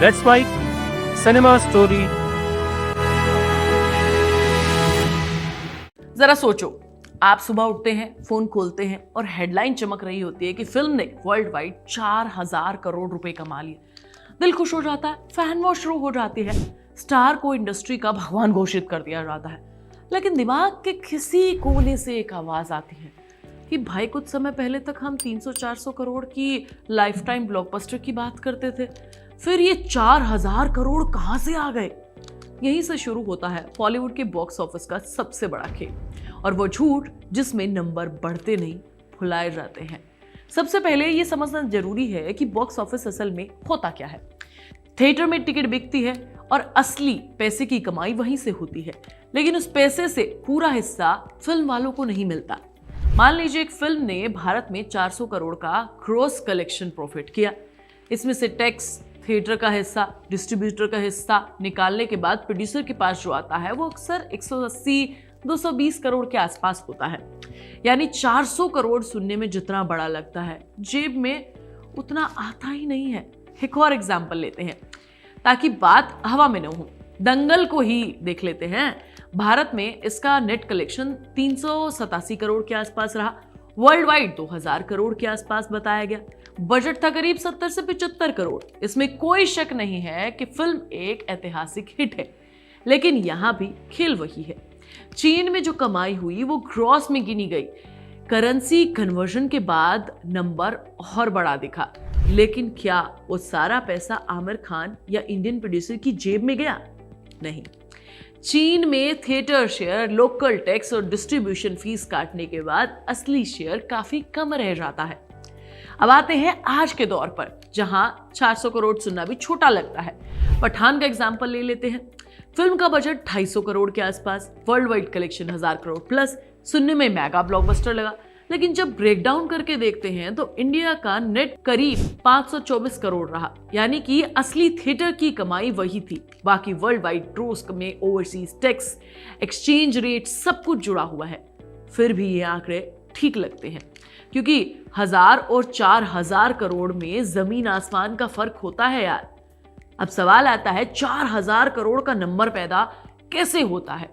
Let's write cinema story. जरा सोचो, आप सुबह उठते हैं, फोन खोलते हैं और हेडलाइन चमक रही होती है कि फिल्म ने वर्ल्ड वाइड 4000 करोड़ रुपए कमा लिए। दिल खुश हो जाता है, फैन वॉर शुरू हो जाती है, स्टार को इंडस्ट्री का भगवान घोषित कर दिया जाता है। लेकिन दिमाग के किसी कोने से एक आवाज आती है कि भाई कुछ समय पहले तक हम 300-400 करोड़ की लाइफ टाइम ब्लॉकबस्टर की बात करते थे, फिर ये 4000 करोड़ कहां से आ गए। यहीं से शुरू होता है बॉलीवुड के बॉक्स ऑफिस का सबसे बड़ा खेल, और वो झूठ जिसमें नंबर बढ़ते नहीं भुलाए जाते हैं। सबसे पहले ये समझना जरूरी है कि बॉक्स ऑफिस असल में होता क्या है। थिएटर में टिकट बिकती है और असली पैसे की कमाई वहीं से होती है, लेकिन उस पैसे से पूरा हिस्सा फिल्म वालों को नहीं मिलता। मान लीजिए एक फिल्म ने भारत में 400 करोड़ का ग्रॉस कलेक्शन प्रॉफिट किया। इसमें से टैक्स, थिएटर का हिस्सा, डिस्ट्रीब्यूटर का हिस्सा निकालने के बाद प्रोड्यूसर के पास जो आता है वो अक्सर 180-220 करोड़ के आसपास होता है। यानी 400 करोड़ सुनने में जितना बड़ा लगता है, जेब में उतना आता ही नहीं है। एक और एग्जाम्पल लेते हैं ताकि बात हवा में न हो। दंगल को ही देख लेते हैं। भारत में इसका नेट कलेक्शन 387 करोड़ के आसपास रहा। वर्ल्ड वाइड 2000 करोड़ के आसपास बताया गया। बजट था करीब 70 से 75 करोड़। इसमें कोई शक नहीं है कि फिल्म एक ऐतिहासिक हिट है, लेकिन यहां भी खेल वही है। चीन में जो कमाई हुई वो ग्रॉस में गिनी गई। करेंसी कन्वर्जन के बाद नंबर और बड़ा दिखा, लेकिन क्या वो सारा पैसा आमिर खान या इंडियन प्रोड्यूसर की जेब में गया? नहीं। चीन में थिएटर शेयर, लोकल टैक्स और डिस्ट्रीब्यूशन फीस काटने के बाद असली शेयर काफी कम रह जाता है। अब आते हैं आज के दौर पर, जहां 400 करोड़ सुनना भी छोटा लगता है। पठान का एग्जांपल ले लेते हैं। फिल्म का बजट 250 करोड़ के आसपास, world wide collection 1000 crore plus, सुनने में मेगा ब्लॉकबस्टर लगा। लेकिन जब ब्रेक डाउन करके देखते हैं तो इंडिया का नेट करीब 524 करोड़ रहा। यानी कि असली थिएटर की कमाई वही थी, बाकी वर्ल्ड वाइड ग्रोस में ओवरसीज टैक्स, एक्सचेंज रेट सब कुछ जुड़ा हुआ है। फिर भी ये आंकड़े ठीक लगते हैं, क्योंकि 1000 और 4000 करोड़ में जमीन आसमान का फर्क होता है यार। अब सवाल आता है 4000 करोड़ का नंबर पैदा कैसे होता है?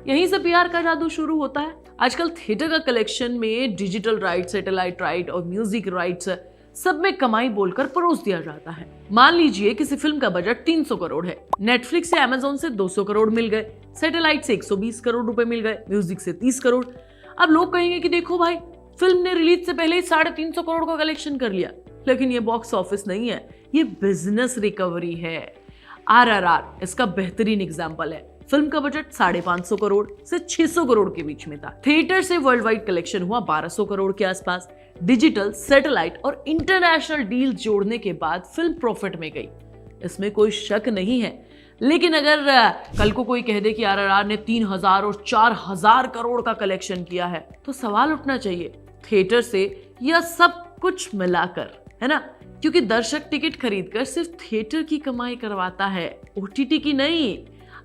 यहीं से पीआर का जादू शुरू होता है। आजकल थिएटर का कलेक्शन में डिजिटल राइट, सैटेलाइट राइट और म्यूजिक राइट्स सब में कमाई बोलकर परोस दिया जाता है। मान लीजिए किसी फिल्म का बजट 300 करोड़ है, नेटफ्लिक्स से अमेजोन से 200 करोड़ मिल गए, सैटेलाइट से 120 करोड़ रुपए मिल गए, म्यूजिक से 30 करोड़। अब लोग कहेंगे कि देखो भाई, फिल्म ने रिलीज से पहले ही 350 करोड़ का कलेक्शन कर लिया। लेकिन ये बॉक्स ऑफिस नहीं है, ये बिजनेस रिकवरी है। आरआरआर इसका बेहतरीन एग्जांपल है। फिल्म का बजट 550 करोड़ से 600 करोड़ के बीच में था। थिएटर से वर्ल्ड वाइड कलेक्शन हुआ 1200 करोड़ के आसपास। डिजिटल, सैटेलाइट और इंटरनेशनल डील जोड़ने के बाद फिल्म प्रॉफिट में गई, इसमें कोई शक नहीं है। लेकिन अगर कल को कोई कह दे कि आरआरआर ने 3000 और 4000 करोड़ का कलेक्शन किया है, तो सवाल उठना चाहिए थिएटर से या सब कुछ मिलाकर, है ना? क्योंकि दर्शक टिकट खरीदकर सिर्फ थिएटर की कमाई करवाता है, ओटीटी की नहीं।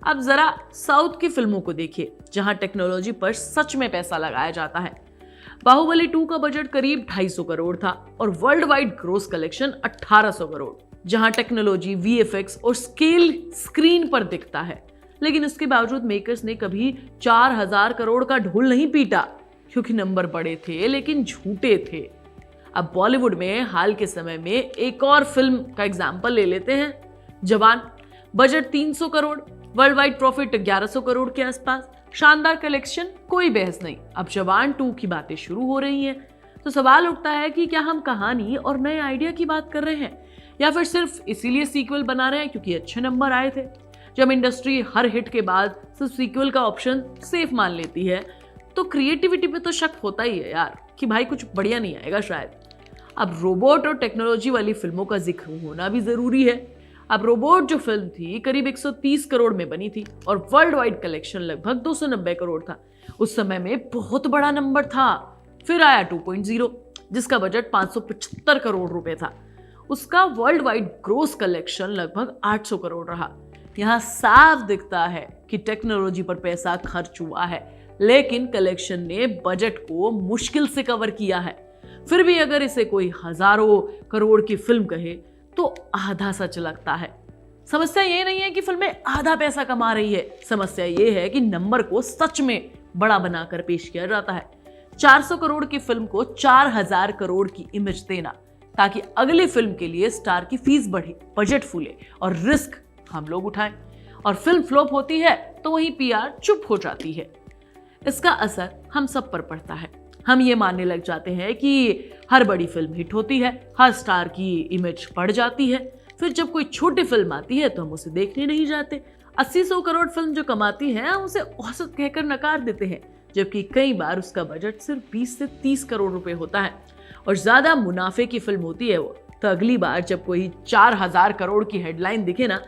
अब जरा साउथ की फिल्मों को देखिए, जहां टेक्नोलॉजी पर सच में पैसा लगाया जाता है। बाहुबली 2 का बजट करीब 250 करोड़ था और world wide gross collection 1800 crore, जहां टेक्नोलॉजी, वीएफएक्स और स्केल स्क्रीन पर दिखता है। लेकिन इसके बावजूद मेकर्स ने कभी 4000 करोड़ का ढोल नहीं पीटा, क्योंकि नंबर बड़े थे लेकिन झूठे थे। अब बॉलीवुड में हाल के समय में एक और फिल्म का एग्जाम्पल ले लेते हैं, जवान। Budget 300 crore, world wide profit 1100 crore के आसपास, शानदार कलेक्शन, कोई बहस नहीं। अब जवान 2 की बातें शुरू हो रही हैं, तो सवाल उठता है कि क्या हम कहानी और नए आइडिया की बात कर रहे हैं, या फिर सिर्फ इसीलिए सीक्वल बना रहे हैं क्योंकि अच्छे नंबर आए थे। जब इंडस्ट्री हर हिट के बाद सिर्फ सीक्वल का ऑप्शन सेफ मान लेती है, तो क्रिएटिविटी पे तो शक होता ही है यार कि भाई कुछ बढ़िया नहीं आएगा शायद। अब रोबोट और टेक्नोलॉजी वाली फिल्मों का जिक्र होना भी जरूरी है। अब रोबोट जो फिल्म थी करीब 130 करोड़ में बनी थी और वर्ल्ड वाइड कलेक्शन लगभग 290 करोड़ था। उस समय में बहुत बड़ा नंबर था। फिर आया 2.0 जिसका बजट 575 करोड़ रुपए था। उसका वर्ल्ड वाइड ग्रॉस कलेक्शन लगभग 800 करोड़ रहा। यहाँ साफ दिखता है कि टेक्नोलॉजी पर पैसा खर्च हुआ है, लेकिन कलेक्शन ने बजट को मुश्किल से कवर किया है। फिर भी अगर इसे कोई हजारों करोड़ की फिल्म कहे तो आधा सच लगता है। समस्या ये नहीं है कि फिल्में आधा पैसा कमा रही है, समस्या ये है कि नंबर को सच में बड़ा बनाकर पेश किया जाता है। 400 करोड़ की फिल्म को 4000 करोड़ की इमेज देना ताकि अगली फिल्म के लिए स्टार की फीस बढ़े, बजट फूले और रिस्क हम लोग उठाएं। और फिल्म फ्लॉप होती है तो वहीं पीआर चुप हो जाती है। इसका असर हम सब पर पड़ता है। हम ये मानने लग जाते हैं कि हर बड़ी फिल्म हिट होती है, हर स्टार की इमेज बढ़ जाती है। फिर जब कोई छोटी फिल्म आती है तो हम उसे देखने नहीं जाते। 80-100 करोड़ फिल्म जो कमाती है हम उसे औसत कहकर नकार देते हैं, जबकि कई बार उसका बजट सिर्फ 20 से 30 करोड़ रुपए होता है और ज्यादा मुनाफे की फिल्म होती है वो। तो अगली बार जब कोई 4000 करोड़ की हेडलाइन दिखे ना,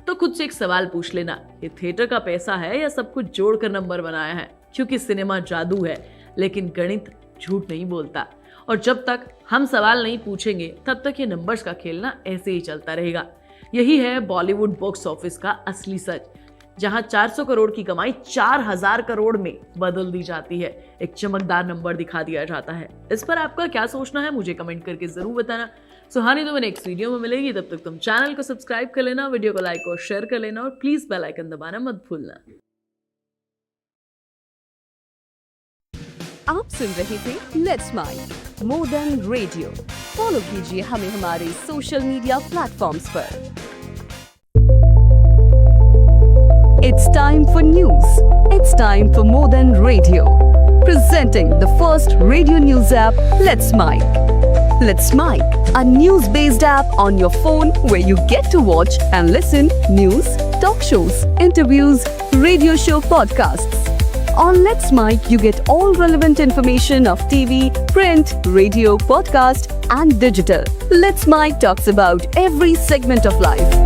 तो खुद से एक सवाल पूछ लेना, ये थिएटर का पैसा है या सब कुछ जोड़कर नंबर बनाया है? क्योंकि सिनेमा जादू है, लेकिन गणित झूठ नहीं बोलता। और जब तक हम सवाल नहीं पूछेंगे तब तक ये नंबर्स का खेल ना ऐसे ही चलता रहेगा। यही है बॉलीवुड बॉक्स ऑफिस का असली सच, जहां 400 करोड़ की कमाई 4000 करोड़ में बदल दी जाती है, एक चमकदार नंबर दिखा दिया जाता है। इस पर आपका क्या सोचना है मुझे कमेंट करके जरूर बताना। सुहानी तो नेक्स्ट वीडियो में मिलेगी, तब तक तुम चैनल को सब्सक्राइब कर लेना, वीडियो को लाइक और शेयर कर लेना और प्लीज बेल आइकन दबाना मत भूलना। आप सुन रहे थे let's make more than radio. Follow कीजिए हमें हमारे सोशल मीडिया प्लेटफॉर्म्स पर। It's time for news. It's time for more than radio. Presenting the first radio news app, Let's Mic. Let's Mic, a news-based app on your phone where you get to watch and listen news, talk shows, interviews, radio show podcasts. On Let's Mic, you get all relevant information of TV, print, radio, podcast, and digital. Let's Mic talks about every segment of life.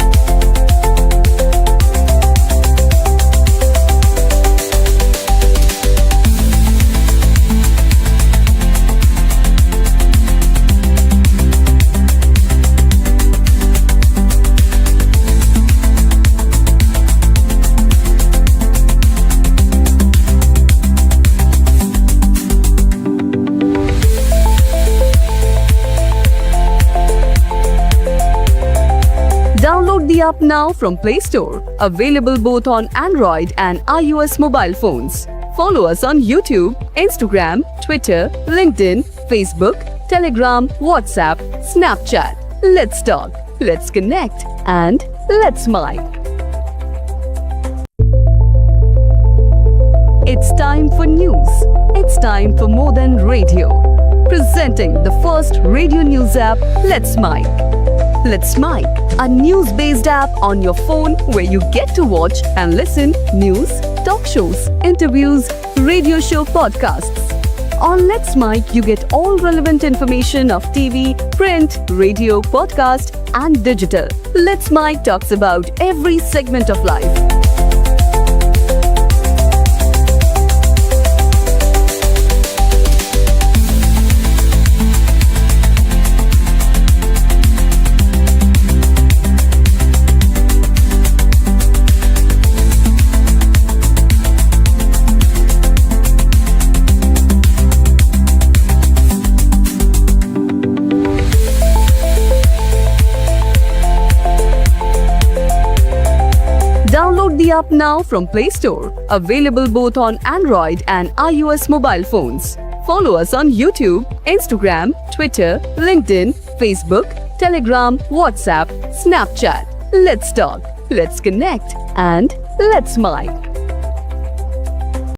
Download the app now from Play Store. Available both on Android and iOS mobile phones. Follow us on YouTube, Instagram, Twitter, LinkedIn, Facebook, Telegram, WhatsApp, Snapchat. Let's talk, let's connect, and let's mic. It's time for news. It's time for more than radio. Presenting the first radio news app, Let's Mic. Let's Mic, a news-based app on your phone where you get to watch and listen news, talk shows, interviews, radio show podcasts. On Let's Mic, you get all relevant information of TV, print, radio, podcast, and digital. Let's Mic talks about every segment of life. Download the app now from Play Store. Available both on Android and iOS mobile phones. Follow us on YouTube, Instagram, Twitter, LinkedIn, Facebook, Telegram, WhatsApp, Snapchat. Let's talk, let's connect, and let's mic.